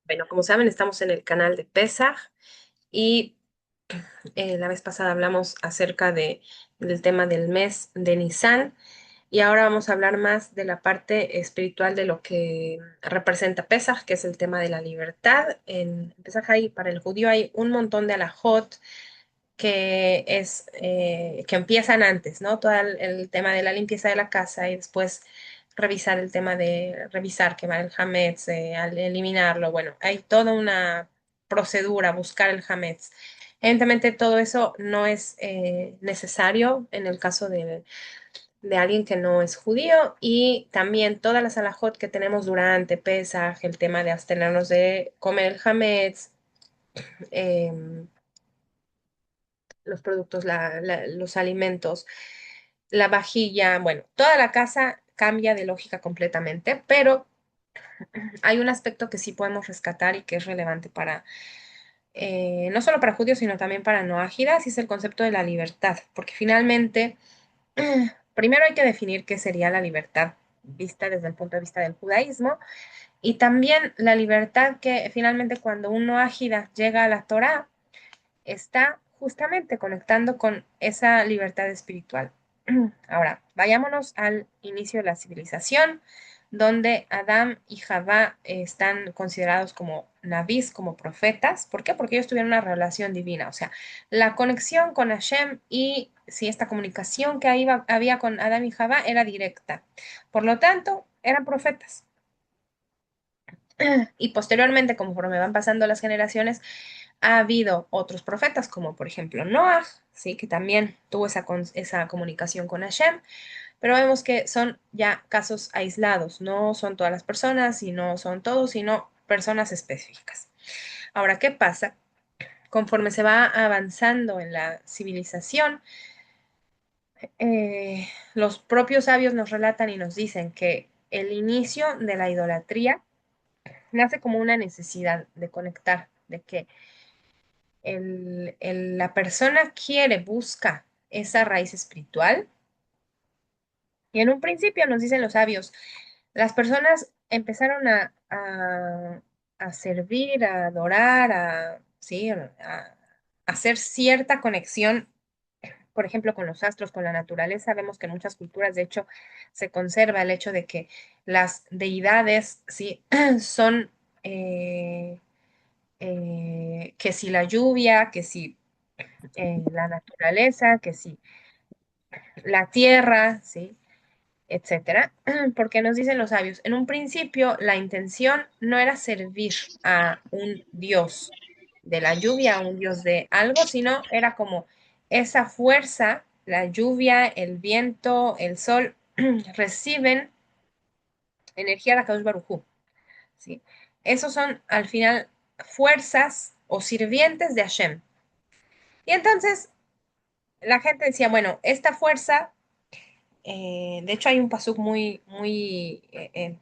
Bueno, como saben, estamos en el canal de Pesaj y la vez pasada hablamos acerca del tema del mes de Nisan y ahora vamos a hablar más de la parte espiritual de lo que representa Pesaj, que es el tema de la libertad. En Pesaj para el judío hay un montón de alajot que empiezan antes, ¿no? Todo el tema de la limpieza de la casa y después revisar el tema de revisar, quemar el hametz, al eliminarlo. Bueno, hay toda una procedura, buscar el hametz. Evidentemente todo eso no es necesario en el caso de alguien que no es judío y también todas las alajot que tenemos durante Pesaj, el tema de abstenernos de comer el hametz, em, los productos, los alimentos, la vajilla, bueno, toda la casa cambia de lógica completamente, pero hay un aspecto que sí podemos rescatar y que es relevante para, no solo para judíos, sino también para no ágidas, y es el concepto de la libertad, porque finalmente, primero hay que definir qué sería la libertad vista desde el punto de vista del judaísmo, y también la libertad que finalmente cuando un no ágida llega a la Torá, está justamente conectando con esa libertad espiritual. Ahora, vayámonos al inicio de la civilización, donde Adán y Javá están considerados como nabís, como profetas. ¿Por qué? Porque ellos tuvieron una relación divina, o sea, la conexión con Hashem y si esta comunicación que había con Adán y Javá era directa. Por lo tanto, eran profetas. Y posteriormente, conforme van pasando las generaciones, ha habido otros profetas, como por ejemplo Noah, ¿sí? Que también tuvo esa comunicación con Hashem, pero vemos que son ya casos aislados, no son todas las personas y no son todos, sino personas específicas. Ahora, ¿qué pasa? Conforme se va avanzando en la civilización, los propios sabios nos relatan y nos dicen que el inicio de la idolatría nace como una necesidad de conectar, de que la persona quiere, busca esa raíz espiritual. Y en un principio nos dicen los sabios, las personas empezaron a servir, a adorar, ¿sí? A hacer cierta conexión, por ejemplo, con los astros, con la naturaleza. Vemos que en muchas culturas, de hecho, se conserva el hecho de que las deidades, ¿sí? son, que si la lluvia, que si la naturaleza, que si la tierra, ¿sí? Etcétera, porque nos dicen los sabios, en un principio la intención no era servir a un dios de la lluvia, a un dios de algo, sino era como esa fuerza, la lluvia, el viento, el sol, reciben energía de Akadosh Baruj Hu, ¿sí? Esos son al final fuerzas o sirvientes de Hashem. Y entonces la gente decía, bueno, esta fuerza. De hecho, hay un pasuk muy en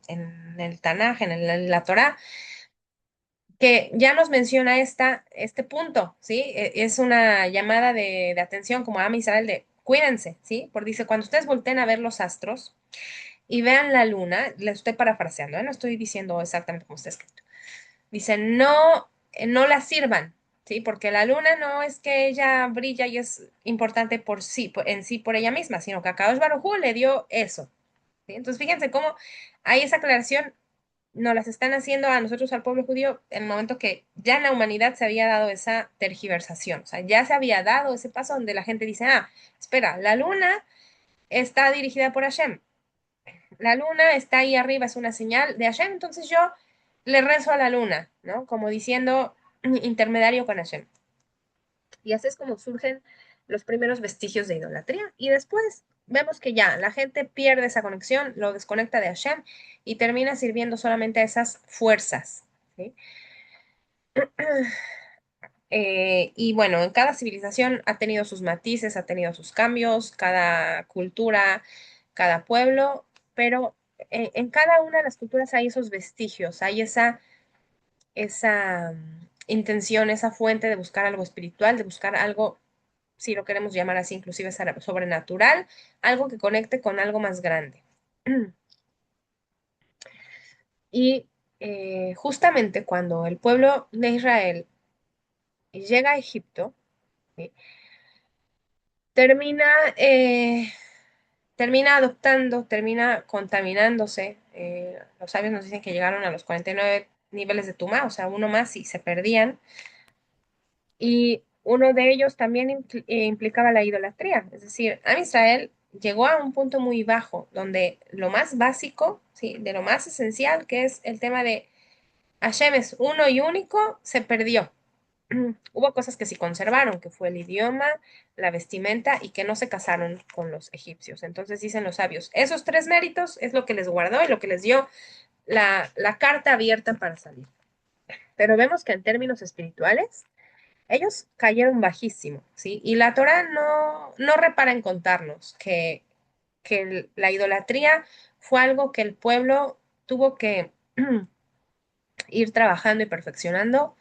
el Tanaj, en la Torá, que ya nos menciona este punto, ¿sí? Es una llamada de atención como a Israel de cuídense, ¿sí? Porque dice, cuando ustedes volteen a ver los astros y vean la luna, le estoy parafraseando, ¿eh? No estoy diciendo exactamente como está escrito. Dice, no, no la sirvan, ¿sí? Porque la luna no es que ella brilla y es importante por sí, en sí por ella misma, sino que a Kadosh Baruj Hu le dio eso. ¿Sí? Entonces, fíjense cómo hay esa aclaración, nos las están haciendo a nosotros, al pueblo judío, en el momento que ya en la humanidad se había dado esa tergiversación, o sea, ya se había dado ese paso donde la gente dice, ah, espera, la luna está dirigida por Hashem, la luna está ahí arriba, es una señal de Hashem, entonces yo le rezo a la luna, ¿no? Como diciendo intermediario con Hashem. Y así es como surgen los primeros vestigios de idolatría. Y después vemos que ya la gente pierde esa conexión, lo desconecta de Hashem y termina sirviendo solamente a esas fuerzas. ¿Sí? Y bueno, en cada civilización ha tenido sus matices, ha tenido sus cambios, cada cultura, cada pueblo, pero en cada una de las culturas hay esos vestigios, hay esa intención, esa fuente de buscar algo espiritual, de buscar algo, si lo queremos llamar así, inclusive sobrenatural, algo que conecte con algo más grande. Y justamente cuando el pueblo de Israel llega a Egipto, ¿sí? termina, eh, termina adoptando, termina contaminándose. Los sabios nos dicen que llegaron a los 49 niveles de Tumá, o sea, uno más y se perdían. Y uno de ellos también implicaba la idolatría. Es decir, Am Israel llegó a un punto muy bajo, donde lo más básico, ¿sí? De lo más esencial, que es el tema de Hashem es uno y único, se perdió. Hubo cosas que sí conservaron, que fue el idioma, la vestimenta y que no se casaron con los egipcios. Entonces dicen los sabios, esos tres méritos es lo que les guardó y lo que les dio la carta abierta para salir. Pero vemos que en términos espirituales, ellos cayeron bajísimo, ¿sí? Y la Torah no repara en contarnos que la idolatría fue algo que el pueblo tuvo que ir trabajando y perfeccionando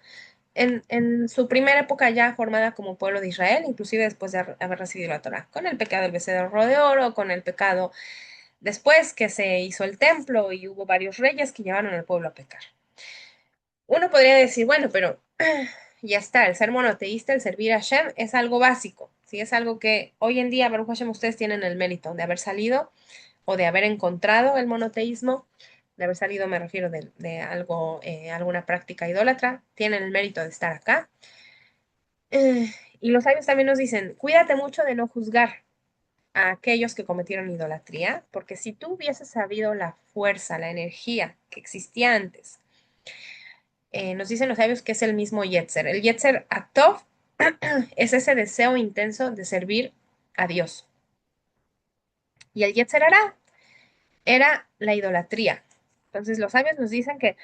en su primera época ya formada como pueblo de Israel, inclusive después de haber recibido la Torah, con el pecado del becerro de oro, con el pecado después que se hizo el templo y hubo varios reyes que llevaron al pueblo a pecar. Uno podría decir, bueno, pero ya está, el ser monoteísta, el servir a Hashem es algo básico, ¿sí? Es algo que hoy en día, Baruch Hashem, ustedes tienen el mérito de haber salido o de haber encontrado el monoteísmo, de haber salido, me refiero de algo, alguna práctica idólatra, tienen el mérito de estar acá. Y los sabios también nos dicen, cuídate mucho de no juzgar a aquellos que cometieron idolatría, porque si tú hubieses sabido la fuerza, la energía que existía antes, nos dicen los sabios que es el mismo Yetzer. El Yetzer Atov es ese deseo intenso de servir a Dios. Y el Yetzer Hará era la idolatría. Entonces los sabios nos dicen que,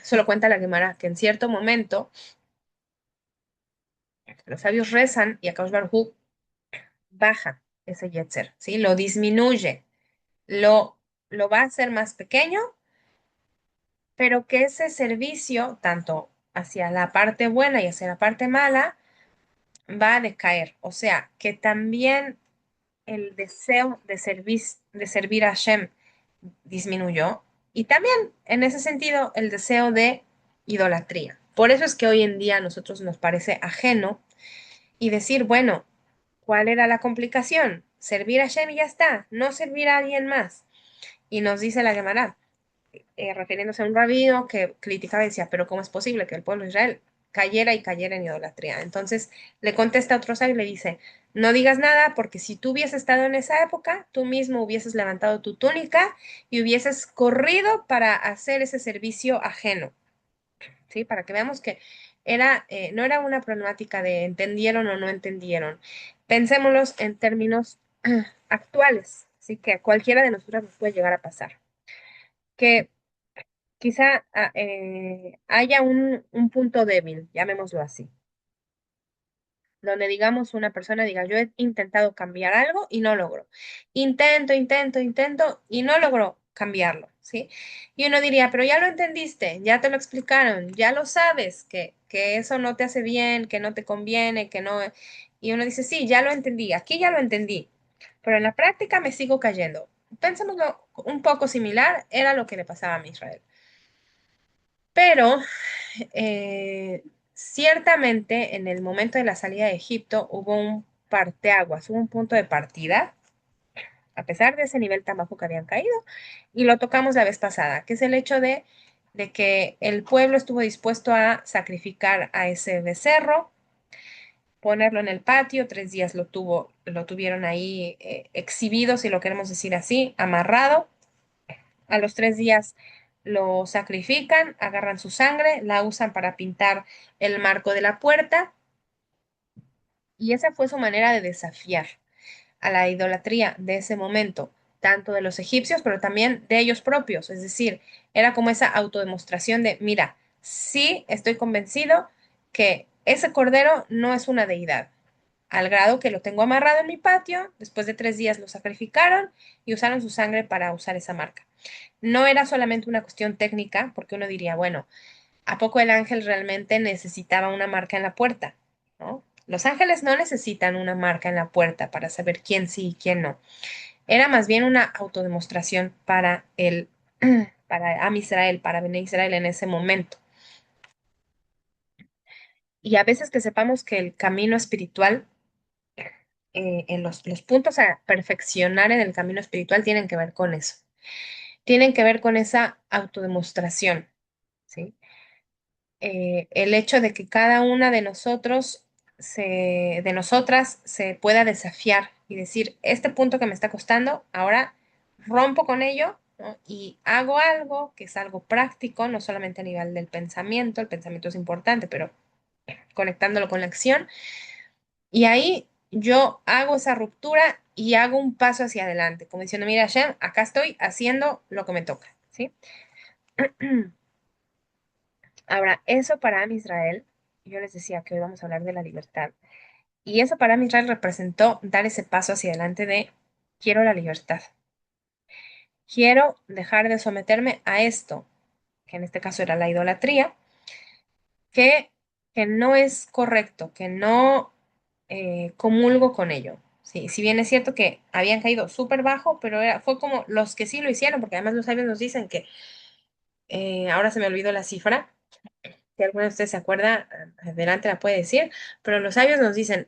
solo cuenta la Gemara, que en cierto momento los sabios rezan y Akadosh Baruj Hu baja ese Yetzer, ¿sí? Lo disminuye, lo, lo va a hacer más pequeño, pero que ese servicio, tanto hacia la parte buena y hacia la parte mala, va a decaer. O sea, que también el deseo de servir a Hashem disminuyó y también en ese sentido el deseo de idolatría. Por eso es que hoy en día a nosotros nos parece ajeno y decir, bueno, ¿cuál era la complicación? Servir a Hashem y ya está, no servir a alguien más. Y nos dice la Gemara, refiriéndose a un rabino que criticaba y decía, pero ¿cómo es posible que el pueblo de Israel cayera y cayera en idolatría? Entonces le contesta a otro sabio y le dice, no digas nada porque si tú hubieses estado en esa época, tú mismo hubieses levantado tu túnica y hubieses corrido para hacer ese servicio ajeno, ¿sí? Para que veamos que no era una problemática de entendieron o no entendieron. Pensémoslos en términos actuales, ¿sí? Que a cualquiera de nosotros nos puede llegar a pasar. Que quizá haya un punto débil, llamémoslo así, donde digamos una persona diga, yo he intentado cambiar algo y no logro. Intento y no logro cambiarlo, ¿sí? Y uno diría, pero ya lo entendiste, ya te lo explicaron, ya lo sabes, que eso no te hace bien, que no te conviene, que no... Y uno dice, sí, ya lo entendí, aquí ya lo entendí, pero en la práctica me sigo cayendo. Pensémoslo un poco similar, era lo que le pasaba a Israel. Pero ciertamente en el momento de la salida de Egipto hubo un parteaguas, hubo un punto de partida, a pesar de ese nivel tan bajo que habían caído, y lo tocamos la vez pasada, que es el hecho de que el pueblo estuvo dispuesto a sacrificar a ese becerro, ponerlo en el patio, 3 días lo tuvieron ahí exhibido, si lo queremos decir así, amarrado. A los 3 días lo sacrifican, agarran su sangre, la usan para pintar el marco de la puerta y esa fue su manera de desafiar a la idolatría de ese momento, tanto de los egipcios, pero también de ellos propios. Es decir, era como esa autodemostración de, mira, sí estoy convencido que ese cordero no es una deidad, al grado que lo tengo amarrado en mi patio, después de 3 días lo sacrificaron y usaron su sangre para usar esa marca. No era solamente una cuestión técnica, porque uno diría, bueno, ¿a poco el ángel realmente necesitaba una marca en la puerta? ¿No? Los ángeles no necesitan una marca en la puerta para saber quién sí y quién no. Era más bien una autodemostración para para Am Israel, para Bene Israel en ese momento. Y a veces que sepamos que el camino espiritual, en los puntos a perfeccionar en el camino espiritual tienen que ver con eso, tienen que ver con esa autodemostración, ¿sí? El hecho de que cada una de nosotros, de nosotras, se pueda desafiar y decir, este punto que me está costando, ahora rompo con ello, ¿no? Y hago algo que es algo práctico, no solamente a nivel del pensamiento, el pensamiento es importante, pero conectándolo con la acción. Y ahí yo hago esa ruptura y hago un paso hacia adelante, como diciendo, mira, Shem, acá estoy haciendo lo que me toca, ¿sí? Ahora, eso para Am Israel, yo les decía que hoy vamos a hablar de la libertad. Y eso para Am Israel representó dar ese paso hacia adelante de quiero la libertad, quiero dejar de someterme a esto, que en este caso era la idolatría, que, que no es correcto, que no comulgo con ello. Sí, si bien es cierto que habían caído súper bajo, pero fue como los que sí lo hicieron, porque además los sabios nos dicen que, ahora se me olvidó la cifra, si alguno de ustedes se acuerda, adelante la puede decir, pero los sabios nos dicen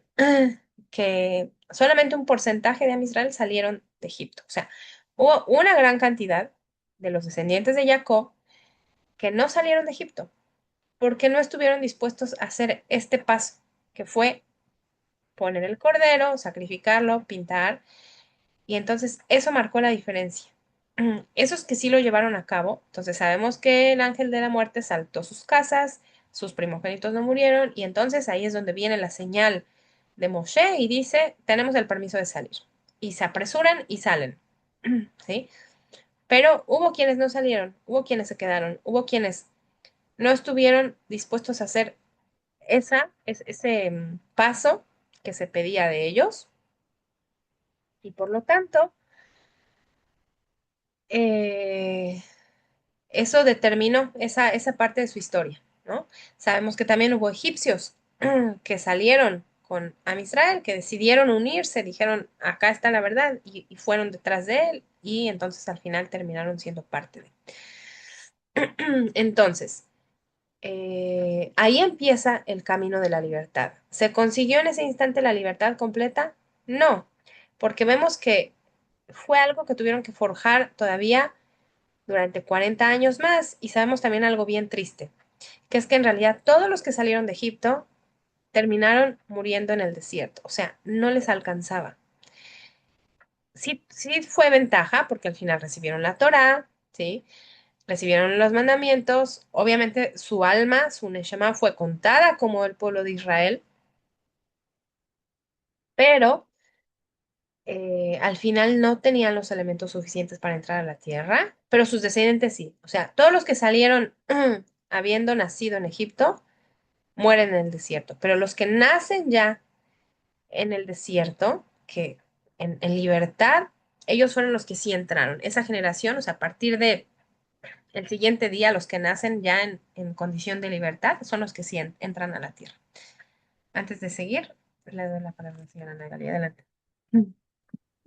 que solamente un porcentaje de Am Israel salieron de Egipto. O sea, hubo una gran cantidad de los descendientes de Jacob que no salieron de Egipto, porque no estuvieron dispuestos a hacer este paso, que fue poner el cordero, sacrificarlo, pintar, y entonces eso marcó la diferencia. Esos que sí lo llevaron a cabo, entonces sabemos que el ángel de la muerte saltó sus casas, sus primogénitos no murieron, y entonces ahí es donde viene la señal de Moshe y dice, tenemos el permiso de salir. Y se apresuran y salen, ¿sí? Pero hubo quienes no salieron, hubo quienes se quedaron, hubo quienes no estuvieron dispuestos a hacer ese paso que se pedía de ellos, y por lo tanto, eh, eso determinó esa parte de su historia, ¿no? Sabemos que también hubo egipcios que salieron con Am Israel, que decidieron unirse, dijeron, acá está la verdad, y fueron detrás de él, y entonces al final terminaron siendo parte de. Entonces, ahí empieza el camino de la libertad. ¿Se consiguió en ese instante la libertad completa? No, porque vemos que fue algo que tuvieron que forjar todavía durante 40 años más, y sabemos también algo bien triste, que es que en realidad todos los que salieron de Egipto terminaron muriendo en el desierto, o sea, no les alcanzaba. Sí, sí fue ventaja porque al final recibieron la Torá, ¿sí? Recibieron los mandamientos, obviamente su alma, su neshama fue contada como el pueblo de Israel, pero al final no tenían los elementos suficientes para entrar a la tierra, pero sus descendientes sí. O sea, todos los que salieron habiendo nacido en Egipto mueren en el desierto, pero los que nacen ya en el desierto, que en libertad, ellos fueron los que sí entraron. Esa generación, o sea, a partir de el siguiente día, los que nacen ya en condición de libertad son los que sí entran a la tierra. Antes de seguir, le doy la palabra a la señora Ana Galia. Adelante.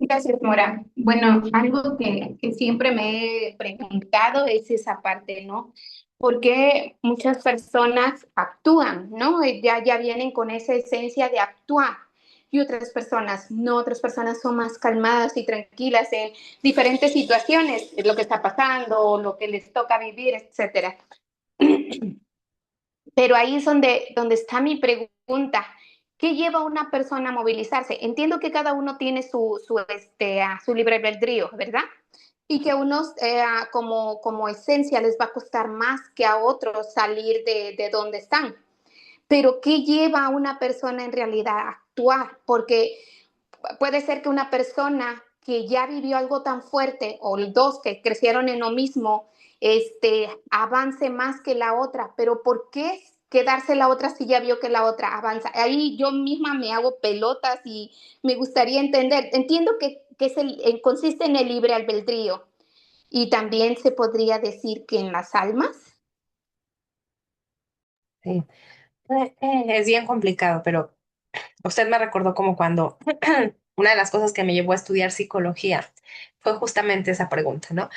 Gracias, Mora. Bueno, algo que siempre me he preguntado es esa parte, ¿no? Porque muchas personas actúan, ¿no? Ya vienen con esa esencia de actuar. Y otras personas no, otras personas son más calmadas y tranquilas en diferentes situaciones, lo que está pasando, lo que les toca vivir, etcétera. Pero ahí es donde está mi pregunta. ¿Qué lleva a una persona a movilizarse? Entiendo que cada uno tiene su libre albedrío, ¿verdad? Y que a unos como esencia les va a costar más que a otros salir de donde están. Pero ¿qué lleva a una persona en realidad a actuar? Porque puede ser que una persona que ya vivió algo tan fuerte o dos que crecieron en lo mismo, avance más que la otra, pero ¿por qué quedarse la otra si ya vio que la otra avanza? Ahí yo misma me hago pelotas y me gustaría entender. Entiendo que consiste en el libre albedrío y también se podría decir que en las almas. Sí. Es bien complicado, pero usted me recordó como cuando una de las cosas que me llevó a estudiar psicología fue justamente esa pregunta, ¿no?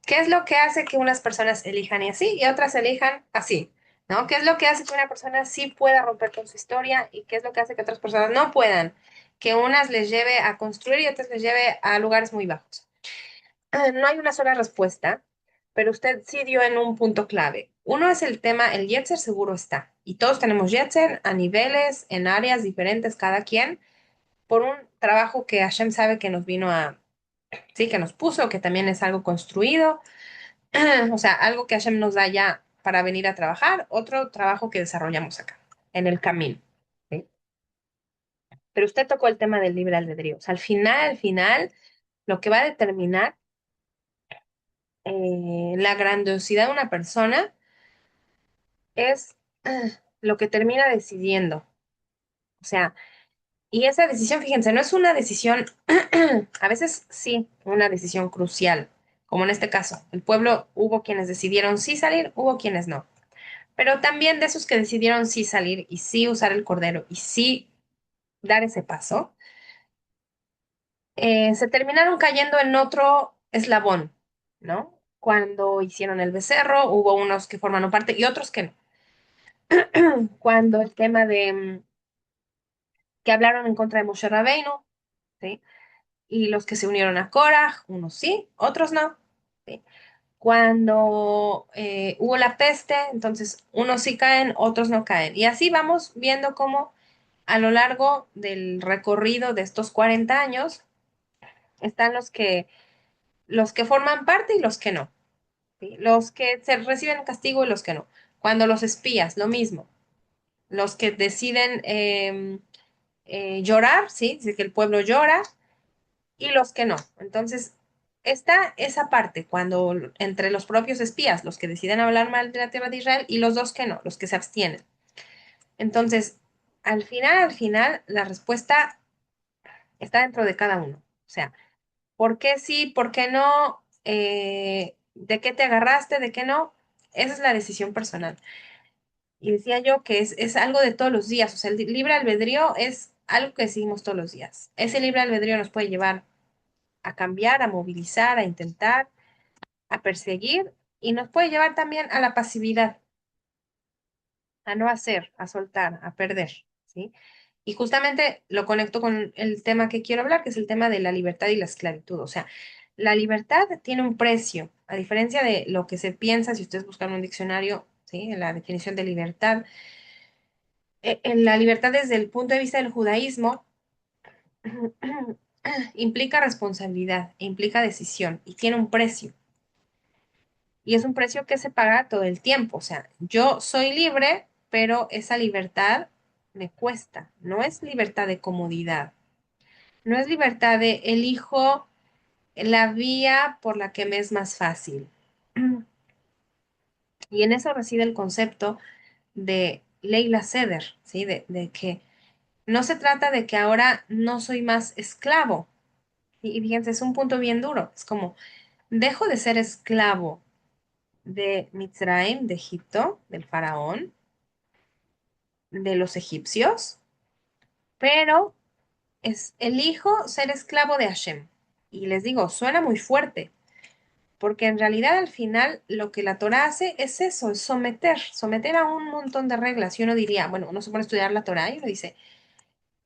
¿Qué es lo que hace que unas personas elijan y así y otras elijan así? ¿No? ¿Qué es lo que hace que una persona sí pueda romper con su historia y qué es lo que hace que otras personas no puedan? Que unas les lleve a construir y otras les lleve a lugares muy bajos. No hay una sola respuesta, pero usted sí dio en un punto clave. Uno es el tema, el Yetzer seguro está. Y todos tenemos Yetzer a niveles, en áreas diferentes, cada quien, por un trabajo que Hashem sabe que nos vino a, sí, que nos puso, que también es algo construido, o sea, algo que Hashem nos da ya para venir a trabajar, otro trabajo que desarrollamos acá, en el camino. ¿Sí? Pero usted tocó el tema del libre albedrío. O sea, al final, lo que va a determinar la grandiosidad de una persona es lo que termina decidiendo. O sea, y esa decisión, fíjense, no es una decisión, a veces sí, una decisión crucial, como en este caso. El pueblo hubo quienes decidieron sí salir, hubo quienes no. Pero también de esos que decidieron sí salir y sí usar el cordero y sí dar ese paso, se terminaron cayendo en otro eslabón, ¿no? Cuando hicieron el becerro, hubo unos que formaron parte y otros que no. Cuando el tema de que hablaron en contra de Moshe Rabbeinu, ¿sí? Y los que se unieron a Korah, unos sí, otros no. ¿Sí? Cuando hubo la peste, entonces unos sí caen, otros no caen. Y así vamos viendo cómo a lo largo del recorrido de estos 40 años están los que forman parte y los que no. ¿Sí? Los que se reciben castigo y los que no. Cuando los espías, lo mismo. Los que deciden llorar, ¿sí? Dice que el pueblo llora y los que no. Entonces, está esa parte cuando entre los propios espías, los que deciden hablar mal de la tierra de Israel y los dos que no, los que se abstienen. Entonces, al final, la respuesta está dentro de cada uno. O sea, ¿por qué sí? ¿Por qué no? ¿De qué te agarraste? ¿De qué no? Esa es la decisión personal. Y decía yo que es algo de todos los días. O sea, el libre albedrío es algo que decidimos todos los días. Ese libre albedrío nos puede llevar a cambiar, a movilizar, a intentar, a perseguir y nos puede llevar también a la pasividad, a no hacer, a soltar, a perder, ¿sí? Y justamente lo conecto con el tema que quiero hablar, que es el tema de la libertad y la esclavitud. O sea, la libertad tiene un precio, a diferencia de lo que se piensa si ustedes buscan un diccionario, ¿sí? En la definición de libertad. En la libertad desde el punto de vista del judaísmo implica responsabilidad, implica decisión y tiene un precio. Y es un precio que se paga todo el tiempo. O sea, yo soy libre, pero esa libertad me cuesta. No es libertad de comodidad. No es libertad de elijo la vía por la que me es más fácil. Y en eso reside el concepto de Leila Seder, ¿sí? De que no se trata de que ahora no soy más esclavo. Y fíjense, es un punto bien duro. Es como, dejo de ser esclavo de Mitzrayim, de Egipto, del faraón, de los egipcios, pero elijo ser esclavo de Hashem. Y les digo, suena muy fuerte, porque en realidad al final lo que la Torah hace es eso, es someter a un montón de reglas. Y uno diría, bueno, uno se pone a estudiar la Torah y uno dice,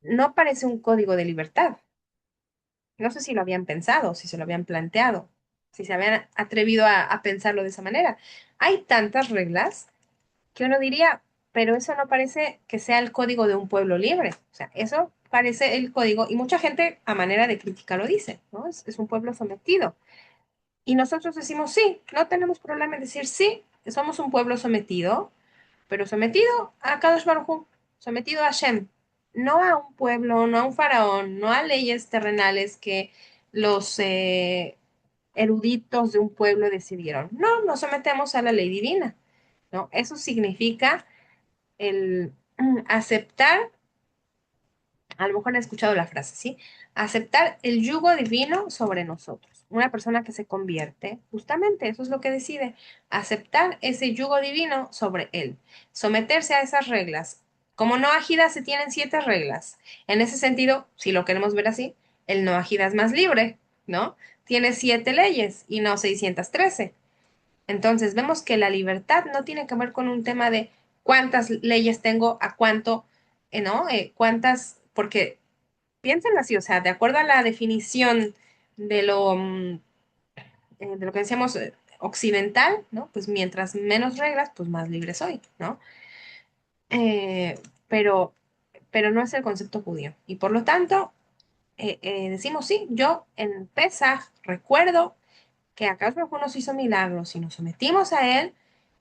no parece un código de libertad. No sé si lo habían pensado, si se lo habían planteado, si se habían atrevido a pensarlo de esa manera. Hay tantas reglas que uno diría, pero eso no parece que sea el código de un pueblo libre. O sea, eso parece el código, y mucha gente a manera de crítica lo dice, ¿no? Es un pueblo sometido. Y nosotros decimos sí, no tenemos problema en decir sí, que somos un pueblo sometido, pero sometido a Kadosh Baruj Hu, sometido a Hashem, no a un pueblo, no a un faraón, no a leyes terrenales que los eruditos de un pueblo decidieron. No, nos sometemos a la ley divina, ¿no? Eso significa el aceptar, a lo mejor han escuchado la frase, ¿sí? Aceptar el yugo divino sobre nosotros. Una persona que se convierte, justamente eso es lo que decide, aceptar ese yugo divino sobre él, someterse a esas reglas. Como no agida se tienen 7 reglas. En ese sentido, si lo queremos ver así, el no agida es más libre, ¿no? tiene 7 leyes y no 613. Entonces vemos que la libertad no tiene que ver con un tema de cuántas leyes tengo, a cuánto, ¿no? Cuántas, porque piénsenlo así, o sea, de acuerdo a la definición de lo que decíamos occidental, ¿no? Pues mientras menos reglas, pues más libre soy, ¿no? Eh, pero, pero no es el concepto judío. Y por lo tanto, decimos, sí, yo en Pesaj recuerdo que acá nos hizo milagros y nos sometimos a él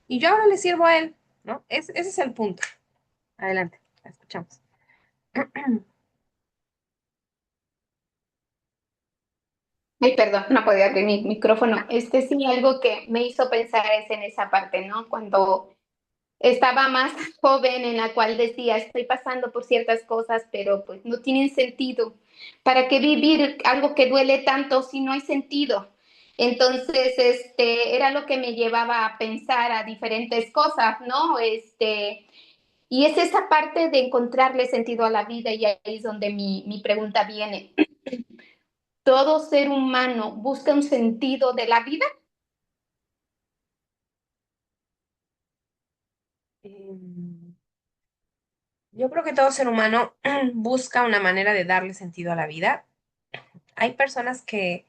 y yo ahora le sirvo a él, ¿no? Ese es el punto. Adelante, la escuchamos. Ay, perdón, no podía abrir mi micrófono. Sí, algo que me hizo pensar es en esa parte, ¿no? Cuando estaba más joven, en la cual decía, estoy pasando por ciertas cosas, pero pues no tienen sentido. ¿Para qué vivir algo que duele tanto si no hay sentido? Entonces, era lo que me llevaba a pensar a diferentes cosas, ¿no? Y es esa parte de encontrarle sentido a la vida y ahí es donde mi pregunta viene. ¿Todo ser humano busca un sentido de la vida? Em, yo creo que todo ser humano busca una manera de darle sentido a la vida. Hay personas que,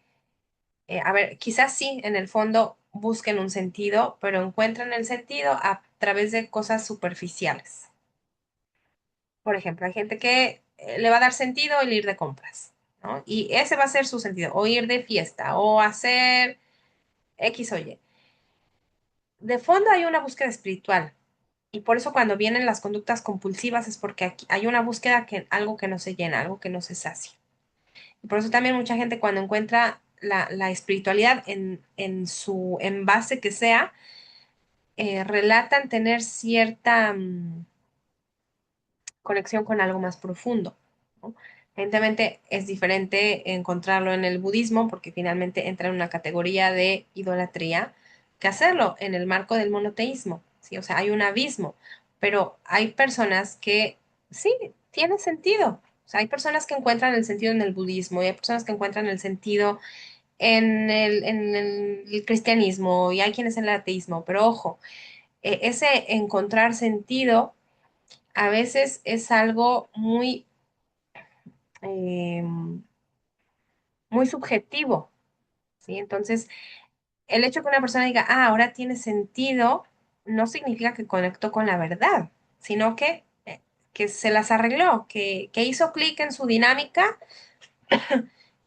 a ver, quizás sí, en el fondo busquen un sentido, pero encuentran el sentido a través de cosas superficiales. Por ejemplo, hay gente que le va a dar sentido el ir de compras, ¿no? Y ese va a ser su sentido, o ir de fiesta, o hacer X o Y. De fondo hay una búsqueda espiritual. Y por eso cuando vienen las conductas compulsivas es porque aquí hay una búsqueda que algo que no se llena, algo que no se sacia. Y por eso también mucha gente cuando encuentra la espiritualidad en su envase que sea, relatan tener cierta conexión con algo más profundo, ¿no? Evidentemente es diferente encontrarlo en el budismo porque finalmente entra en una categoría de idolatría que hacerlo en el marco del monoteísmo, ¿sí? O sea, hay un abismo, pero hay personas que sí, tiene sentido. O sea, hay personas que encuentran el sentido en el budismo y hay personas que encuentran el sentido en el cristianismo y hay quienes en el ateísmo, pero ojo, ese encontrar sentido a veces es algo eh, muy subjetivo, ¿sí? Entonces, el hecho que una persona diga, ah, ahora tiene sentido, no significa que conectó con la verdad, sino que se las arregló, que hizo clic en su dinámica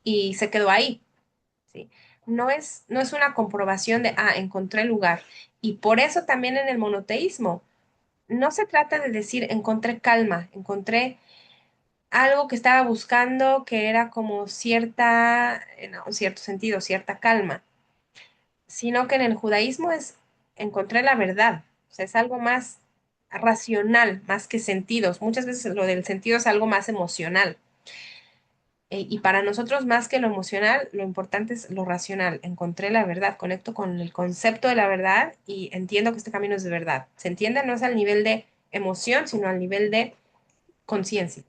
y se quedó ahí, ¿sí? No es una comprobación de, ah, encontré el lugar. Y por eso también en el monoteísmo, no se trata de decir, encontré calma, encontré algo que estaba buscando que era como cierta, en un cierto sentido, cierta calma, sino que en el judaísmo encontré la verdad, o sea, es algo más racional, más que sentidos. Muchas veces lo del sentido es algo más emocional. Y para nosotros, más que lo emocional, lo importante es lo racional. Encontré la verdad, conecto con el concepto de la verdad y entiendo que este camino es de verdad. ¿Se entiende? No es al nivel de emoción, sino al nivel de conciencia.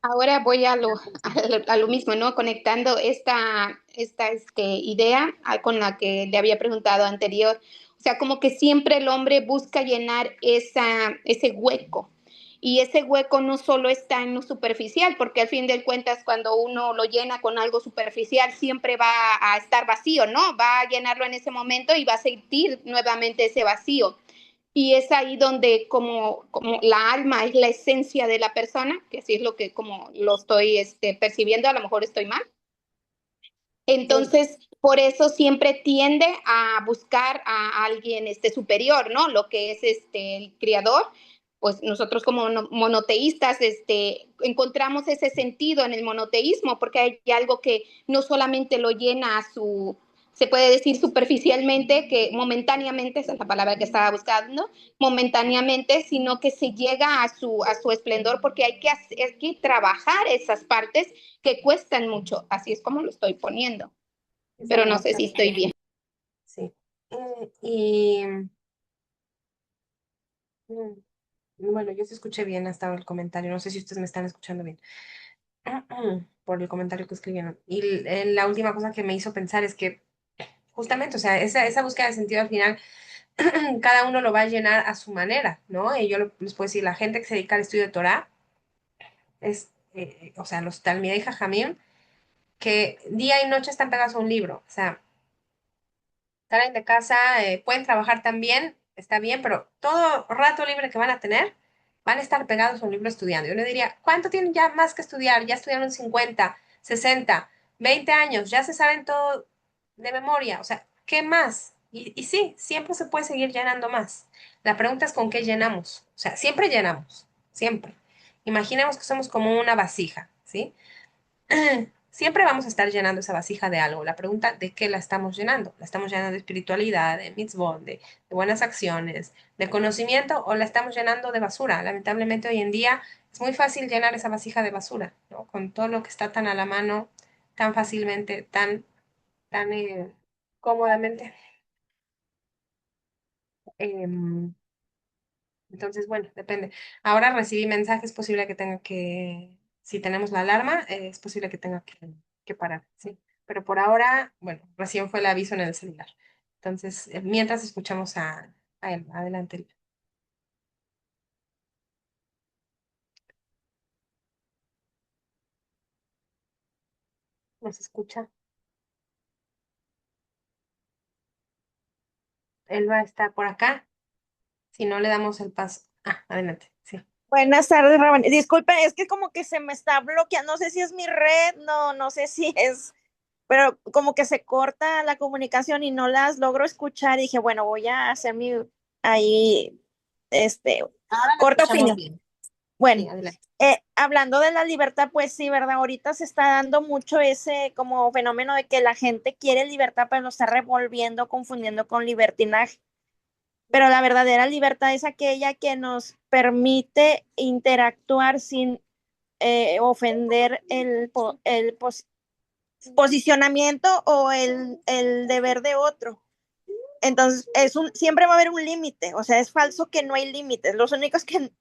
Ahora voy a lo mismo, ¿no? Conectando esta idea con la que le había preguntado anterior. O sea, como que siempre el hombre busca llenar ese hueco. Y ese hueco no solo está en lo superficial, porque al fin de cuentas, cuando uno lo llena con algo superficial, siempre va a estar vacío, ¿no? Va a llenarlo en ese momento y va a sentir nuevamente ese vacío. Y es ahí donde como la alma es la esencia de la persona, que así es lo que como lo estoy percibiendo, a lo mejor estoy mal. Sí. Entonces, por eso siempre tiende a buscar a alguien superior, ¿no? Lo que es el creador, pues nosotros como monoteístas encontramos ese sentido en el monoteísmo, porque hay algo que no solamente lo llena se puede decir superficialmente, que momentáneamente, esa es la palabra que estaba buscando, momentáneamente, sino que se llega a su esplendor, porque hay que trabajar esas partes que cuestan mucho, así es como lo estoy poniendo, Sí, pero no señor, sé si estoy bien. sí. Y bueno, yo sí escuché bien hasta el comentario. No sé si ustedes me están escuchando bien. por el comentario que escribieron. Y la última cosa que me hizo pensar es que justamente, o sea, esa búsqueda de sentido al final, cada uno lo va a llenar a su manera, ¿no? Y yo les puedo decir, la gente que se dedica al estudio de Torah es, o sea, los Talmidei Jajamim, que día y noche están pegados a un libro, o sea, salen de casa, pueden trabajar también, está bien, pero todo rato libre que van a tener, van a estar pegados a un libro estudiando. Yo le diría, ¿cuánto tienen ya más que estudiar? Ya estudiaron 50, 60, 20 años, ya se saben todo de memoria, o sea, ¿qué más? Y sí, siempre se puede seguir llenando más. La pregunta es con qué llenamos, o sea, siempre llenamos, siempre. Imaginemos que somos como una vasija, ¿sí? Siempre vamos a estar llenando esa vasija de algo. La pregunta, ¿de qué la estamos llenando? ¿La estamos llenando de espiritualidad, de mitzvot, de buenas acciones, de conocimiento o la estamos llenando de basura? Lamentablemente hoy en día es muy fácil llenar esa vasija de basura, ¿no? Con todo lo que está tan a la mano, tan fácilmente, tan cómodamente. Em, entonces, bueno, depende. Ahora recibí mensajes, es posible que tenga que, si tenemos la alarma, es posible que tenga que parar, ¿sí? Pero por ahora, bueno, recién fue el aviso en el celular. Entonces, mientras escuchamos a él, adelante, nos escucha. Él va a estar por acá, si no le damos el paso. Ah, adelante, sí. Buenas tardes, Raven. Disculpen, es que como que se me está bloqueando, no sé si es mi red, no sé si es, pero como que se corta la comunicación y no las logro escuchar. Y dije, bueno, voy a hacer mi ahí, este, Ahora lo corta escuchamos opinión. bien. Sí, Bueno, adelante. hablando de la libertad, pues sí, ¿verdad? Ahorita se está dando mucho ese como fenómeno de que la gente quiere libertad, pero lo está revolviendo, confundiendo con libertinaje. Pero la verdadera libertad es aquella que nos permite interactuar sin ofender el posicionamiento o el deber de otro. Entonces, siempre va a haber un límite, o sea, es falso que no hay límites. Los únicos que,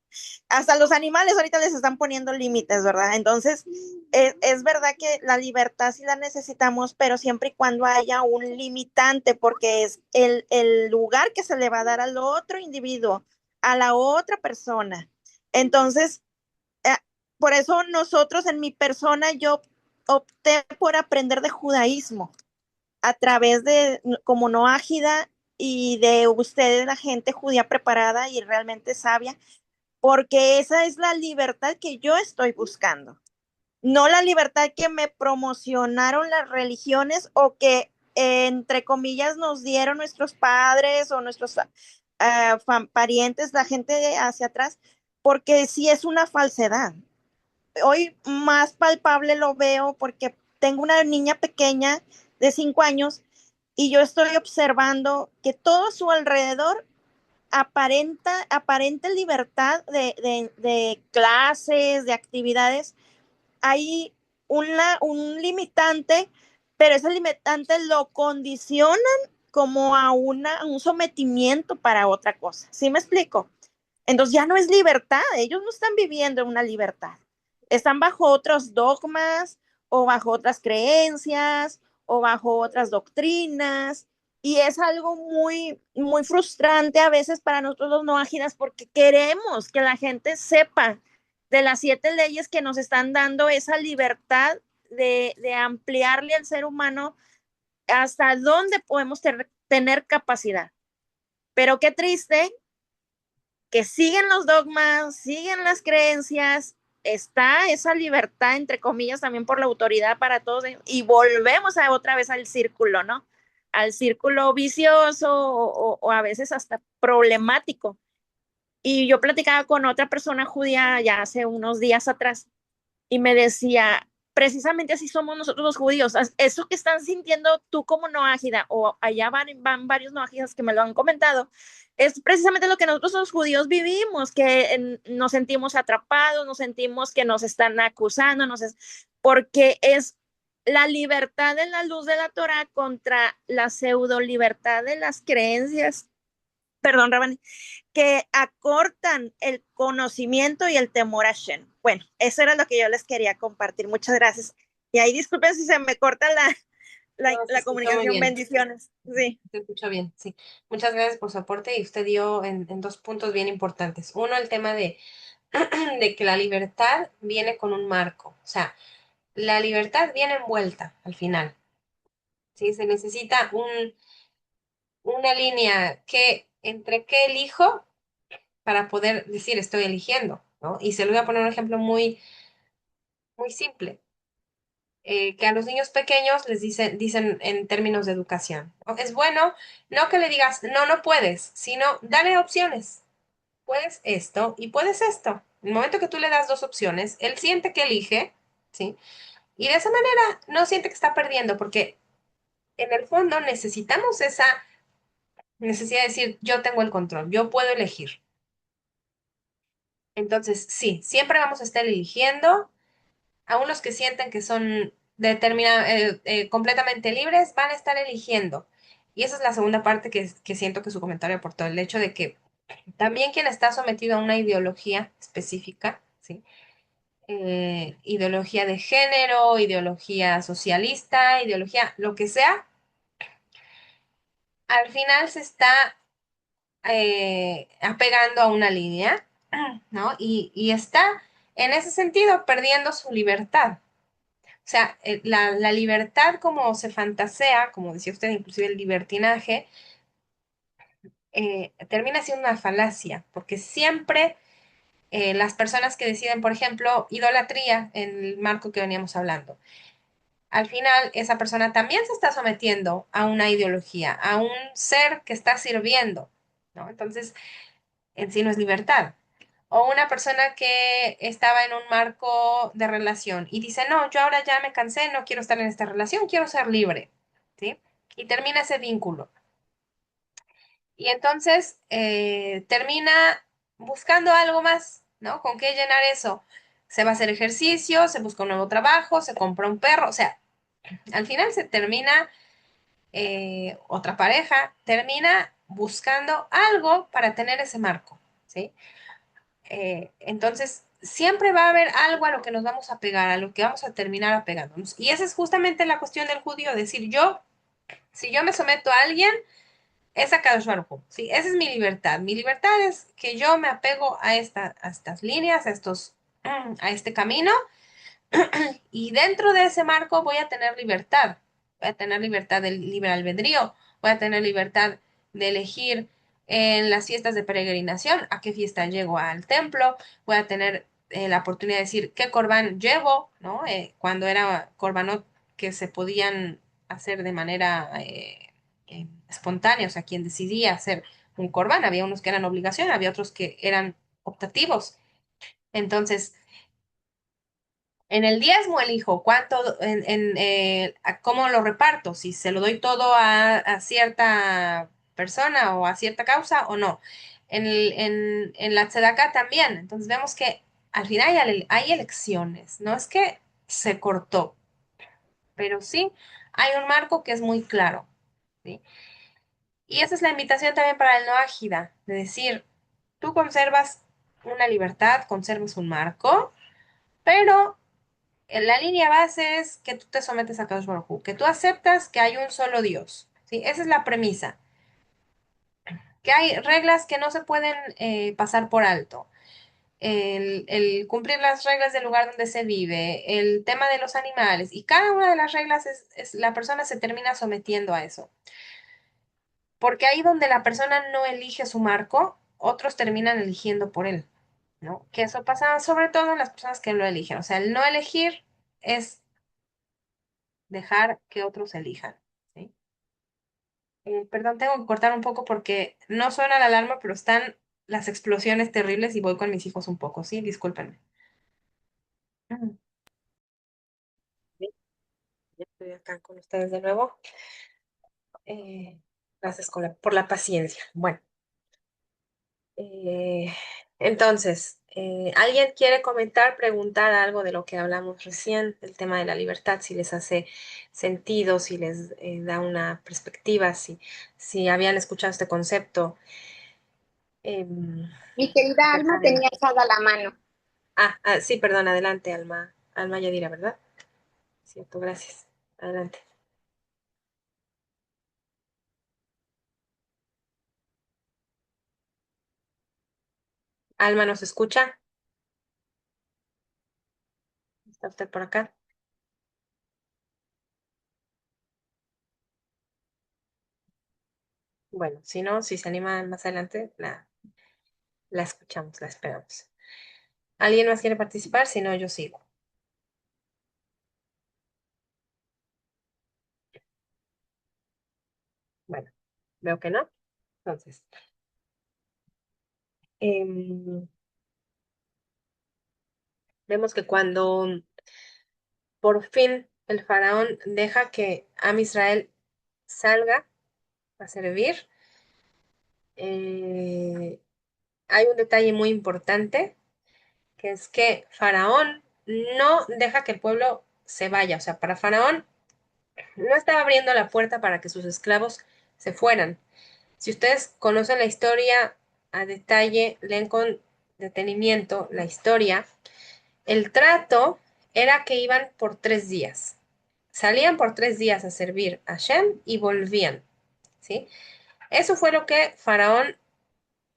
hasta los animales ahorita les están poniendo límites, ¿verdad? Entonces, es verdad que la libertad sí la necesitamos, pero siempre y cuando haya un limitante, porque es el lugar que se le va a dar al otro individuo, a la otra persona. Entonces, eh, por eso nosotros en mi persona, yo opté por aprender de judaísmo a través de como no ágida y de ustedes, la gente judía preparada y realmente sabia, porque esa es la libertad que yo estoy buscando, no la libertad que me promocionaron las religiones o que entre comillas nos dieron nuestros padres o nuestros parientes, la gente hacia atrás, porque sí es una falsedad. Hoy más palpable lo veo porque tengo una niña pequeña de 5 años y yo estoy observando que todo a su alrededor aparenta libertad de clases, de actividades. Hay un limitante, pero ese limitante lo condicionan como a un sometimiento para otra cosa. ¿Sí me explico? Entonces ya no es libertad, ellos no están viviendo una libertad, están bajo otros dogmas o bajo otras creencias o bajo otras doctrinas y es algo muy frustrante a veces para nosotros los no ágidas porque queremos que la gente sepa de las 7 leyes que nos están dando esa libertad de ampliarle al ser humano hasta dónde podemos tener capacidad. Pero qué triste que siguen los dogmas, siguen las creencias, está esa libertad, entre comillas, también por la autoridad para todos, y volvemos otra vez al círculo, ¿no? Al círculo vicioso o a veces hasta problemático. Y yo platicaba con otra persona judía ya hace unos días atrás y me decía, precisamente así somos nosotros los judíos, eso que están sintiendo tú como no ágida, o allá van varios no ágidas que me lo han comentado, es precisamente lo que nosotros los judíos vivimos, que nos sentimos atrapados, nos sentimos que nos están acusando, porque es la libertad en la luz de la Torah contra la pseudo libertad de las creencias, perdón, Rabani, que acortan el conocimiento y el temor a Shem. bueno, eso era lo que yo les quería compartir. Muchas gracias. Y ahí disculpen si se me corta No, se la escuchó muy comunicación. bien. Bendiciones. Sí. Se escuchó bien, sí. Muchas gracias por su aporte y usted dio en dos puntos bien importantes. Uno, el tema de que la libertad viene con un marco. O sea, la libertad viene envuelta al final. ¿Sí? Se necesita una línea que entre qué elijo para poder decir estoy eligiendo, ¿no? Y se lo voy a poner un ejemplo muy simple. Que a los niños pequeños les dicen en términos de educación, ¿no? Es bueno no que le digas, no, no puedes, sino dale opciones. Puedes esto y puedes esto. En el momento que tú le das dos opciones, él siente que elige, ¿sí? Y de esa manera no siente que está perdiendo, porque en el fondo necesitamos esa necesidad de decir, yo tengo el control, yo puedo elegir. Entonces, sí, siempre vamos a estar eligiendo. Aún los que sienten que son completamente libres, van a estar eligiendo. Y esa es la segunda parte que siento que su comentario aportó, el hecho de que también quien está sometido a una ideología específica, ¿sí? Ideología de género, ideología socialista, ideología, lo que sea, al final se está apegando a una línea, ¿no? Y está en ese sentido perdiendo su libertad. O sea, la libertad como se fantasea, como decía usted, inclusive el libertinaje, termina siendo una falacia, porque siempre las personas que deciden, por ejemplo, idolatría, en el marco que veníamos hablando, al final esa persona también se está sometiendo a una ideología, a un ser que está sirviendo, ¿no? Entonces, en sí no es libertad. O una persona que estaba en un marco de relación y dice, no, yo ahora ya me cansé, no quiero estar en esta relación, quiero ser libre, ¿sí? Y termina ese vínculo. Y entonces termina buscando algo más, ¿no? ¿Con qué llenar eso? Se va a hacer ejercicio, se busca un nuevo trabajo, se compra un perro, o sea, al final se termina, otra pareja termina buscando algo para tener ese marco, ¿sí? Entonces, siempre va a haber algo a lo que nos vamos a pegar, a lo que vamos a terminar apegándonos. Y esa es justamente la cuestión del judío, decir, yo, si yo me someto a alguien, es a Kadosh Baruj Hu, ¿sí? Esa es mi libertad. Mi libertad es que yo me apego a estas líneas, a este camino, y dentro de ese marco voy a tener libertad. Voy a tener libertad del libre albedrío, voy a tener libertad de elegir en las fiestas de peregrinación a qué fiesta llego al templo, voy a tener la oportunidad de decir qué corbán llevo, ¿no? Cuando era corbanot que se podían hacer de manera espontánea, o sea, quien decidía hacer un corbán, había unos que eran obligación, había otros que eran optativos. Entonces, en el diezmo elijo cuánto, cómo lo reparto, si se lo doy todo a cierta persona o a cierta causa o no. En la tzedakah también. Entonces vemos que al final hay elecciones. No es que se cortó, pero sí hay un marco que es muy claro, ¿sí? Y esa es la invitación también para el no ágida, de decir, tú conservas una libertad, conservas un marco, pero la línea base es que tú te sometes a Kadosh Baruj Hu, que tú aceptas que hay un solo Dios, ¿sí? Esa es la premisa, que hay reglas que no se pueden pasar por alto. El cumplir las reglas del lugar donde se vive, el tema de los animales, y cada una de las reglas la persona se termina sometiendo a eso. Porque ahí donde la persona no elige su marco, otros terminan eligiendo por él, ¿no? Que eso pasa sobre todo en las personas que lo eligen. O sea, el no elegir es dejar que otros elijan, ¿sí? Perdón, tengo que cortar un poco porque no suena la alarma, pero están las explosiones terribles y voy con mis hijos un poco, ¿sí? Discúlpenme. Ujú. Sí, ya estoy acá con ustedes de nuevo. Gracias por la paciencia. Bueno, eh, entonces, ¿alguien quiere comentar, preguntar algo de lo que hablamos recién, el tema de la libertad, si les hace sentido, si les da una perspectiva, si habían escuchado este concepto? Mi querida Alma Acerca de la... tenía alzada la mano. Sí, perdón, adelante, Alma. Alma Yadira, ¿verdad? Cierto, gracias. Adelante. Alma, ¿nos escucha? ¿Está usted por acá? Bueno, si no, si se anima más adelante, la escuchamos, la esperamos. ¿Alguien más quiere participar? Si no, yo sigo. Bueno, veo que no. Entonces, em, vemos que cuando por fin el faraón deja que Am Israel salga a servir, eh, hay un detalle muy importante, que es que Faraón no deja que el pueblo se vaya. O sea, para Faraón no estaba abriendo la puerta para que sus esclavos se fueran. Si ustedes conocen la historia a detalle, leen con detenimiento la historia, el trato era que iban por 3 días. Salían por 3 días a servir a Shem y volvían, ¿sí? Eso fue lo que Faraón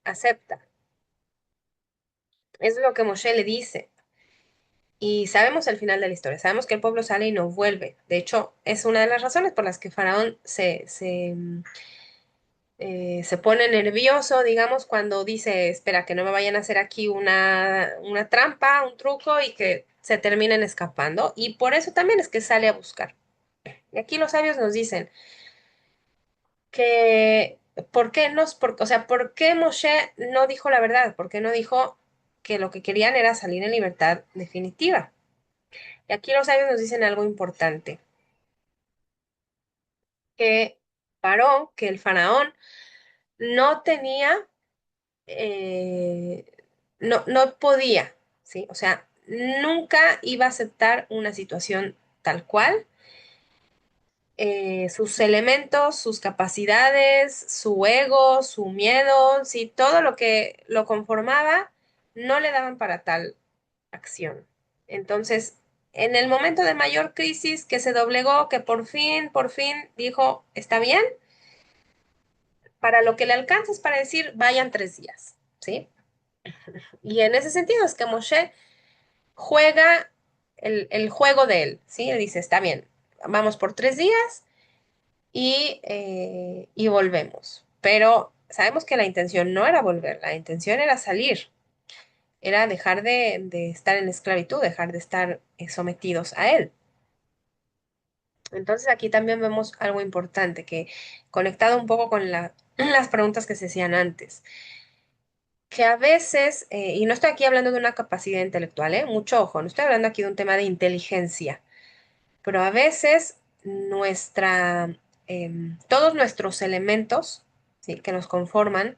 acepta. Es lo que Moshe le dice. Y sabemos el final de la historia. Sabemos que el pueblo sale y no vuelve. De hecho, es una de las razones por las que Faraón se pone nervioso, digamos, cuando dice, espera, que no me vayan a hacer aquí una trampa, un truco y que se terminen escapando. Y por eso también es que sale a buscar. Y aquí los sabios nos dicen que, ¿por qué o sea, ¿por qué Moshe no dijo la verdad? ¿Por qué no dijo que lo que querían era salir en libertad definitiva? Y aquí los sabios nos dicen algo importante, que que el faraón no tenía, eh, no podía, ¿sí? O sea, nunca iba a aceptar una situación tal cual. Sus elementos, sus capacidades, su ego, su miedo, sí, todo lo que lo conformaba, no le daban para tal acción. Entonces, en el momento de mayor crisis, que se doblegó, que por fin dijo, está bien, para lo que le alcanza es para decir, vayan 3 días, ¿sí? Y en ese sentido es que Moshe juega el juego de él, ¿sí? Él dice, está bien, vamos por 3 días y volvemos. Pero sabemos que la intención no era volver, la intención era salir, era dejar de estar en esclavitud, dejar de estar sometidos a él. Entonces aquí también vemos algo importante que conectado un poco con las preguntas que se hacían antes, que a veces, y no estoy aquí hablando de una capacidad intelectual, mucho ojo, no estoy hablando aquí de un tema de inteligencia, pero a veces todos nuestros elementos, ¿sí?, que nos conforman,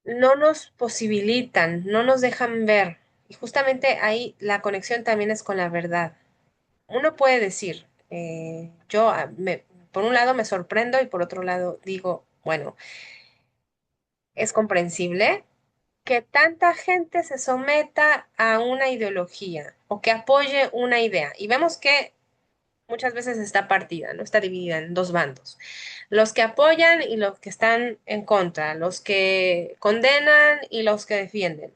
no nos posibilitan, no nos dejan ver. Y justamente ahí la conexión también es con la verdad. Uno puede decir, por un lado me sorprendo y por otro lado digo, bueno, es comprensible que tanta gente se someta a una ideología o que apoye una idea. Y vemos que muchas veces está partida, ¿no? Está dividida en dos bandos. Los que apoyan y los que están en contra, los que condenan y los que defienden.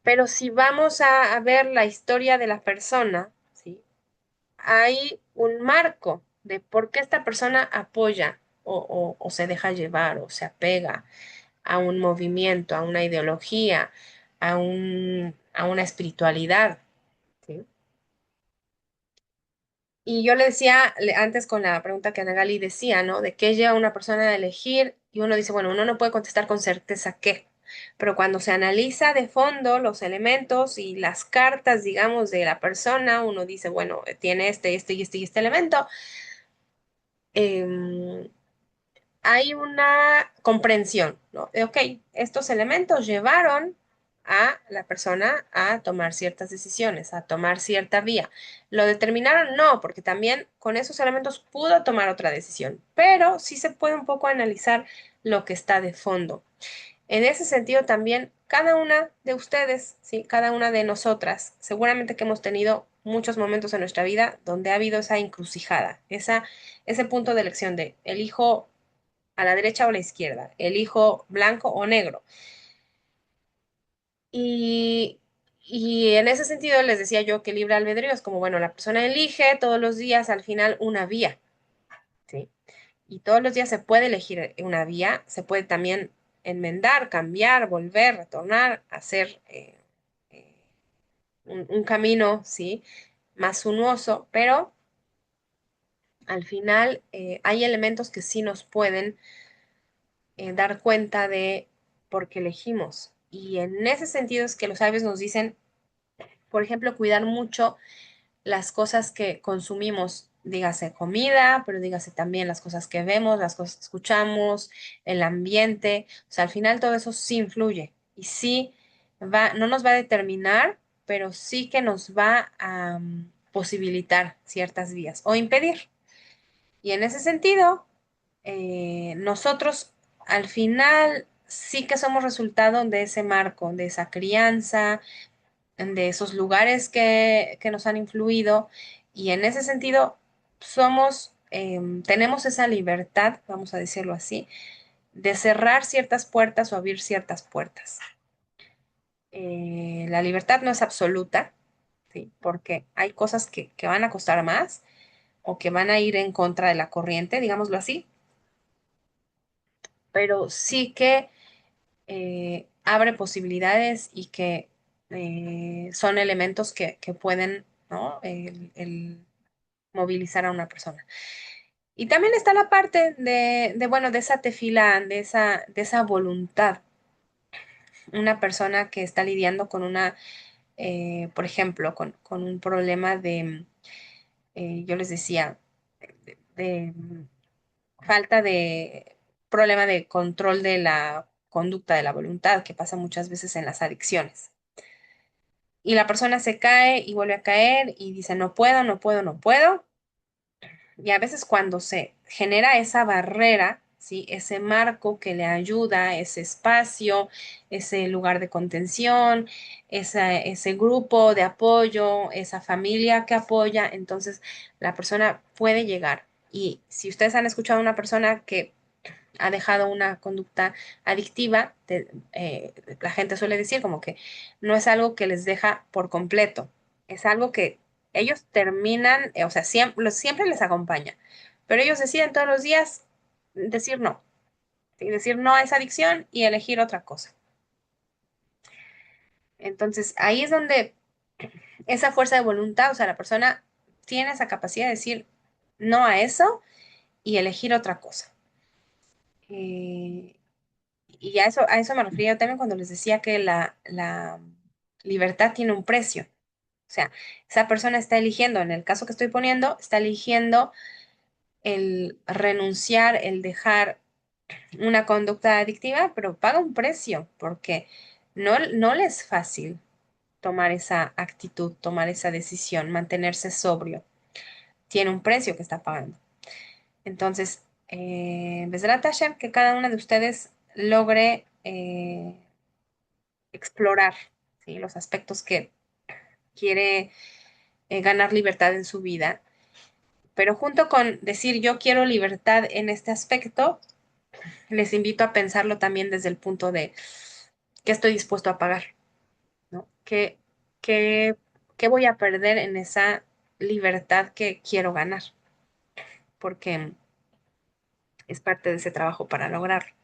Pero si vamos a ver la historia de la persona, ¿sí?, hay un marco de por qué esta persona apoya o se deja llevar o se apega a un movimiento, a una ideología, a una espiritualidad, ¿sí? Y yo le decía antes con la pregunta que Ana Gali decía, ¿no? De qué lleva una persona a elegir, y uno dice, bueno, uno no puede contestar con certeza qué, pero cuando se analiza de fondo los elementos y las cartas, digamos, de la persona, uno dice, bueno, tiene y este elemento. em, Hay una comprensión, ¿no? De, ok, estos elementos llevaron a la persona a tomar ciertas decisiones, a tomar cierta vía. ¿Lo determinaron? No, porque también con esos elementos pudo tomar otra decisión, pero sí se puede un poco analizar lo que está de fondo. En ese sentido también, cada una de ustedes, ¿sí? Cada una de nosotras, seguramente que hemos tenido muchos momentos en nuestra vida donde ha habido esa encrucijada, ese punto de elección de elijo a la derecha o a la izquierda, elijo blanco o negro. Y, y en ese sentido les decía yo que libre albedrío es como, bueno, la persona elige todos los días al final una vía, ¿sí? Y todos los días se puede elegir una vía, se puede también enmendar, cambiar, volver, retornar, hacer eh, un camino, ¿sí? Más sinuoso, pero al final hay elementos que sí nos pueden dar cuenta de por qué elegimos. Y en ese sentido es que los sabios nos dicen, por ejemplo, cuidar mucho las cosas que consumimos, dígase comida, pero dígase también las cosas que vemos, las cosas que escuchamos, el ambiente, o sea, al final todo eso sí influye y sí no nos va a determinar, pero sí que nos va a posibilitar ciertas vías o impedir. Y en ese sentido, nosotros al final sí que somos resultado de ese marco, de esa crianza, de esos lugares que nos han influido y en ese sentido tenemos esa libertad, vamos a decirlo así, de cerrar ciertas puertas o abrir ciertas puertas. La libertad no es absoluta, ¿sí? Porque hay cosas que van a costar más o que van a ir en contra de la corriente, digámoslo así, pero sí que abre posibilidades y que son elementos que pueden, ¿no? El movilizar a una persona. Y también está la parte bueno, de esa tefilá, de esa voluntad. Una persona que está lidiando con por ejemplo, con un problema yo les decía, de falta de problema de control de la conducta de la voluntad que pasa muchas veces en las adicciones. Y la persona se cae y vuelve a caer y dice, no puedo, no puedo, no puedo. Y a veces cuando se genera esa barrera, ¿sí? Ese marco que le ayuda, ese espacio, ese lugar de contención, ese grupo de apoyo, esa familia que apoya, entonces la persona puede llegar. Y si ustedes han escuchado a una persona que ha dejado una conducta adictiva, la gente suele decir como que no es algo que les deja por completo, es algo que ellos terminan, o sea, siempre les acompaña, pero ellos deciden todos los días decir no, ¿sí? Decir no a esa adicción y elegir otra cosa. Entonces, ahí es donde esa fuerza de voluntad, o sea, la persona tiene esa capacidad de decir no a eso y elegir otra cosa. Eh, Y a eso me refería yo también cuando les decía que la libertad tiene un precio. O sea, esa persona está eligiendo, en el caso que estoy poniendo, está eligiendo el renunciar, el dejar una conducta adictiva, pero paga un precio, porque no le es fácil tomar esa actitud, tomar esa decisión, mantenerse sobrio. Tiene un precio que está pagando. Entonces, Besrat Hashem, que cada una de ustedes logre explorar, ¿sí? Los aspectos que quiere ganar libertad en su vida. Pero junto con decir yo quiero libertad en este aspecto, les invito a pensarlo también desde el punto de qué estoy dispuesto a pagar, ¿no? ¿Qué, qué voy a perder en esa libertad que quiero ganar? Porque es parte de ese trabajo para lograrlo.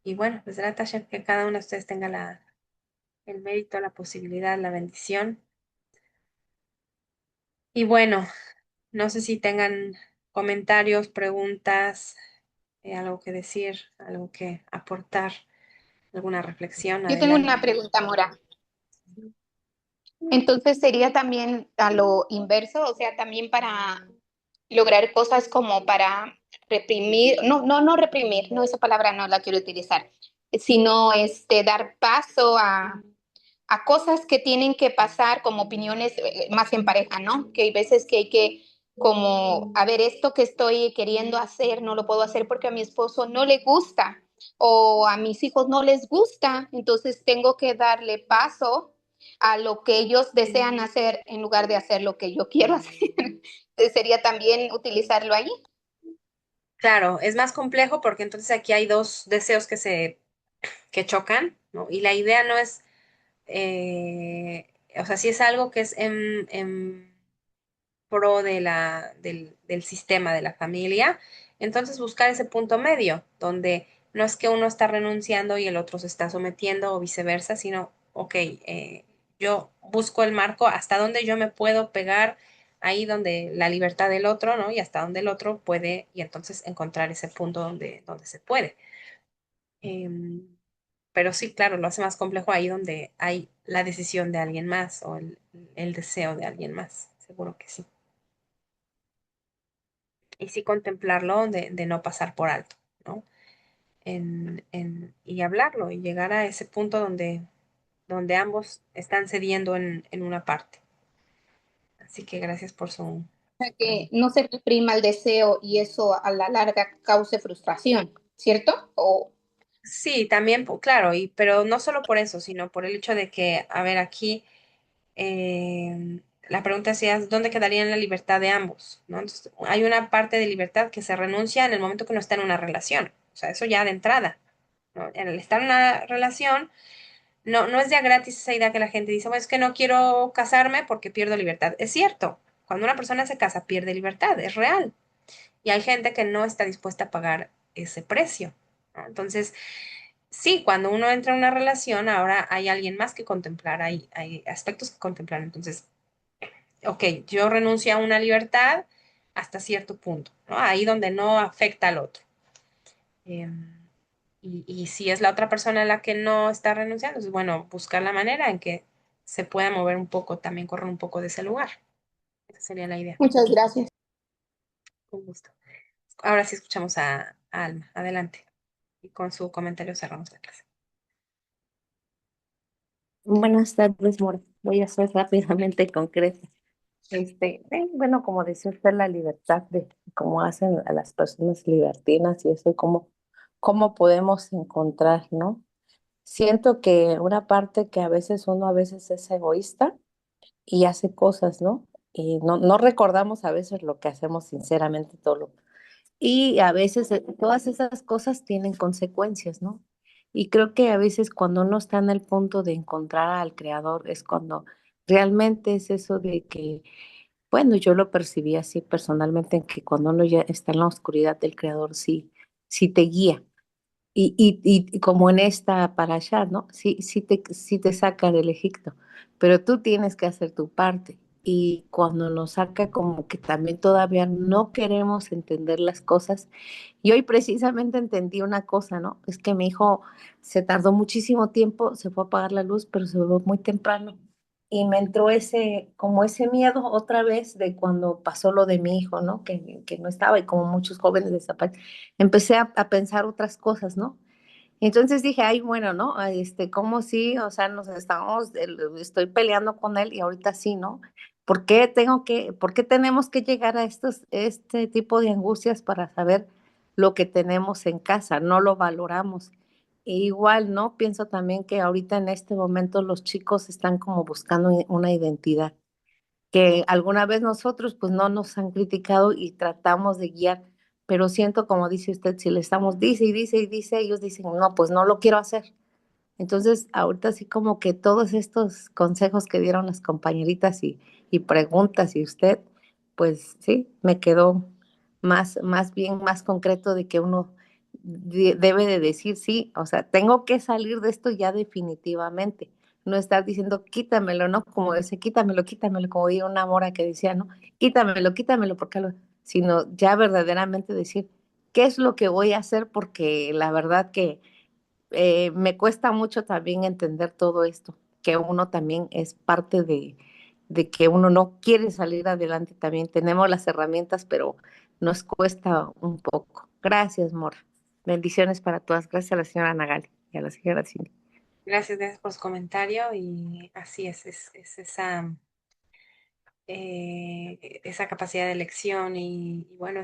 Y bueno, pues Hashem, que cada uno de ustedes tenga el mérito, la posibilidad, la bendición. Y bueno, no sé si tengan comentarios, preguntas, algo que decir, algo que aportar, alguna reflexión, Yo tengo una adelante. pregunta, Mora. Entonces sería también a lo inverso, o sea, también para lograr cosas como para reprimir, no reprimir, no, esa palabra no la quiero utilizar, sino dar paso a cosas que tienen que pasar como opiniones más en pareja, ¿no? Que hay veces que hay que como, a ver, esto que estoy queriendo hacer, no lo puedo hacer porque a mi esposo no le gusta o a mis hijos no les gusta, entonces tengo que darle paso a lo que ellos desean hacer en lugar de hacer lo que yo quiero hacer. Sería también utilizarlo ahí. Claro, es más complejo porque entonces aquí hay dos deseos que chocan, ¿no? Y la idea no es, o sea, si es algo que es en pro del sistema de la familia, entonces buscar ese punto medio, donde no es que uno está renunciando y el otro se está sometiendo o viceversa, sino, ok, yo busco el marco hasta donde yo me puedo pegar ahí donde la libertad del otro, ¿no? Y hasta donde el otro puede, y entonces encontrar ese punto donde se puede. Em, pero sí, claro, lo hace más complejo ahí donde hay la decisión de alguien más o el deseo de alguien más. Seguro que sí. Y sí contemplarlo de no pasar por alto, ¿no? Y hablarlo y llegar a ese punto donde ambos están cediendo en una parte. Así que gracias por su Sea, que pregunta. no se reprima el deseo y eso a la larga cause frustración, ¿cierto? O Sí, también, claro, pero no solo por eso, sino por el hecho de que, a ver, aquí la pregunta es ¿dónde quedaría la libertad de ambos? ¿No? Entonces, hay una parte de libertad que se renuncia en el momento que uno está en una relación. O sea, eso ya de entrada, ¿no? En el estar en una relación, no es ya gratis esa idea que la gente dice, bueno, es que no quiero casarme porque pierdo libertad. Es cierto, cuando una persona se casa pierde libertad, es real. Y hay gente que no está dispuesta a pagar ese precio, ¿no? Entonces, sí, cuando uno entra en una relación, ahora hay alguien más que contemplar, hay aspectos que contemplar. Entonces, ok, yo renuncio a una libertad hasta cierto punto, ¿no? Ahí donde no afecta al otro. Em, y si es la otra persona la que no está renunciando, es bueno buscar la manera en que se pueda mover un poco, también correr un poco de ese lugar. Esa sería la idea. muchas gracias. Con gusto. Ahora sí escuchamos a Alma. Adelante. Y con su comentario cerramos la clase. Buenas tardes, Mora. Voy a ser rápidamente concreta. Bueno, como decía usted, la libertad de cómo hacen a las personas libertinas y eso, y cómo podemos encontrar, ¿no? Siento que una parte que uno a veces es egoísta y hace cosas, ¿no? Y no recordamos a veces lo que hacemos sinceramente y a veces todas esas cosas tienen consecuencias, ¿no? Y creo que a veces cuando uno está en el punto de encontrar al creador es cuando realmente es eso de que, bueno, yo lo percibí así personalmente, en que cuando uno ya está en la oscuridad del creador, sí, sí te guía. Y como en esta para allá, ¿no? Sí te saca del Egipto, pero tú tienes que hacer tu parte. Y cuando nos saca como que también todavía no queremos entender las cosas. Y hoy precisamente entendí una cosa, ¿no? Es que mi hijo se tardó muchísimo tiempo, se fue a apagar la luz, pero se fue muy temprano. Y me entró como ese miedo otra vez de cuando pasó lo de mi hijo, ¿no? Que no estaba y como muchos jóvenes desaparecen. Empecé a pensar otras cosas, ¿no? Entonces dije, ay, bueno, ¿no? ¿Cómo sí? O sea, estoy peleando con él y ahorita sí, ¿no? ¿Por qué tenemos que llegar a este tipo de angustias para saber lo que tenemos en casa? No lo valoramos. E igual, ¿no? Pienso también que ahorita en este momento los chicos están como buscando una identidad que alguna vez nosotros pues no nos han criticado y tratamos de guiar, pero siento como dice usted, si le estamos dice y dice y dice, ellos dicen, no, pues no lo quiero hacer. Entonces, ahorita sí como que todos estos consejos que dieron las compañeritas y preguntas y usted, pues sí, me quedó más bien más concreto de que uno debe de decir sí, o sea, tengo que salir de esto ya definitivamente, no estar diciendo quítamelo, ¿no? Como ese quítamelo, como diía una mora que decía, ¿no? Quítamelo, porque sino ya verdaderamente decir qué es lo que voy a hacer, porque la verdad que me cuesta mucho también entender todo esto, que uno también es parte de que uno no quiere salir adelante también. Tenemos las herramientas, pero nos cuesta un poco. Gracias, Mora. Bendiciones para todas. Gracias a la señora Nagali y a la señora Cindy. Gracias por su comentario y así es esa, esa capacidad de elección y bueno,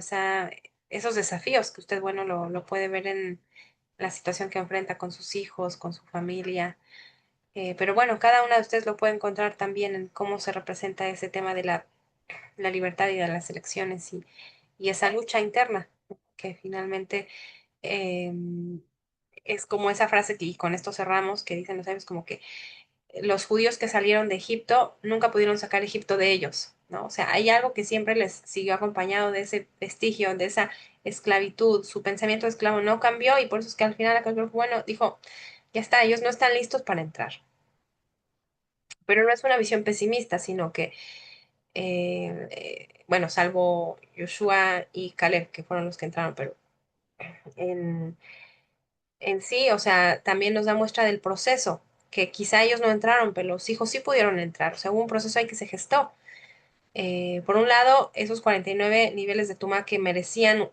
esos desafíos que usted, bueno, lo puede ver en la situación que enfrenta con sus hijos, con su familia. Pero bueno, cada una de ustedes lo puede encontrar también en cómo se representa ese tema de la libertad y de las elecciones y esa lucha interna, que finalmente eh, es como esa frase que, y con esto cerramos, que dicen los sabios, como que los judíos que salieron de Egipto nunca pudieron sacar Egipto de ellos, ¿no? O sea, hay algo que siempre les siguió acompañado de ese vestigio, de esa esclavitud, su pensamiento de esclavo no cambió y por eso es que al final bueno, dijo, ya está, ellos no están listos para entrar. Pero no es una visión pesimista, sino que, bueno, salvo Joshua y Caleb, que fueron los que entraron, pero en, en sí, o sea, también nos da muestra del proceso, que quizá ellos no entraron, pero los hijos sí pudieron entrar, o sea, hubo un proceso ahí que se gestó. Por un lado, esos 49 niveles de Tuma que merecían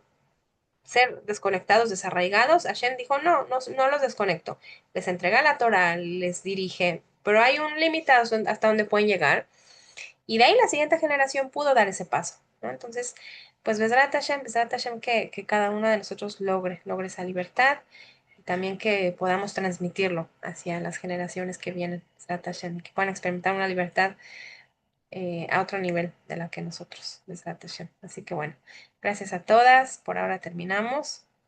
ser desconectados, desarraigados, Hashem dijo, no, no, no los desconecto, les entrega la Torah, les dirige, pero hay un límite hasta donde pueden llegar. Y de ahí la siguiente generación pudo dar ese paso, ¿no? Entonces, pues Besrat Hashem que cada uno de nosotros logre esa libertad y también que podamos transmitirlo hacia las generaciones que vienen, Besrat Hashem, que puedan experimentar una libertad a otro nivel de la que nosotros, Besrat Hashem. Así que bueno, gracias a todas, por ahora terminamos.